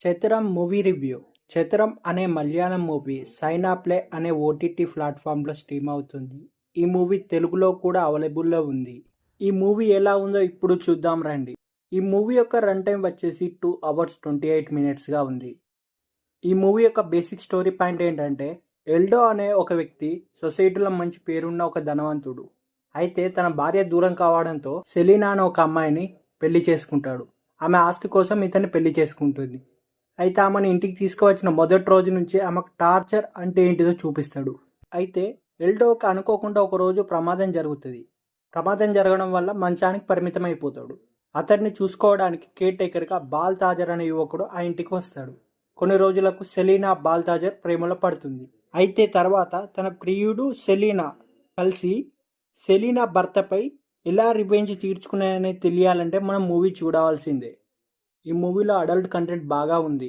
చతురం movie review. Chathuram అనే Malayalam movie Saina play అనే OTT ప్లాట్ఫామ్లో స్ట్రీమ్ అవుతుంది. ఈ మూవీ తెలుగులో కూడా అవైలబుల్లో ఉంది. ఈ మూవీ ఎలా ఉందో ఇప్పుడు చూద్దాం రండి. ఈ మూవీ యొక్క రన్ టైం వచ్చేసి 2 hours 28 minutesగా ఉంది. ఈ మూవీ యొక్క బేసిక్ స్టోరీ పాయింట్ ఏంటంటే, ఎల్డో అనే ఒక వ్యక్తి సొసైటీలో మంచి పేరున్న ఒక ధనవంతుడు. అయితే తన భార్య దూరం కావడంతో సెలీనా అనే ఒక అమ్మాయిని పెళ్లి చేసుకుంటాడు. ఆమె ఆస్తి కోసం ఇతన్ని పెళ్లి చేసుకుంటుంది. అయితే ఆమెను ఇంటికి తీసుకువచ్చిన మొదటి రోజు నుంచి ఆమెకు టార్చర్ అంటే ఏంటిదో చూపిస్తాడు. అయితే ఎల్డోకి అనుకోకుండా ఒక రోజు ప్రమాదం జరుగుతుంది. ప్రమాదం జరగడం వల్ల మంచానికి పరిమితం అయిపోతాడు. అతన్ని చూసుకోవడానికి కేర్ టేకర్గా బాల్ తాజర్ అనే యువకుడు ఆ ఇంటికి వస్తాడు. కొన్ని రోజులకు సెలీనా బాల్ తాజర్ ప్రేమలో పడుతుంది. అయితే తర్వాత తన ప్రియుడు సెలీనా కలిసి సెలీనా భర్తపై ఎలా రివెంజ్ తీర్చుకున్నాయని తెలియాలంటే మనం మూవీ చూడవలసిందే. ఈ మూవీలో అడల్ట్ కంటెంట్ బాగా ఉంది.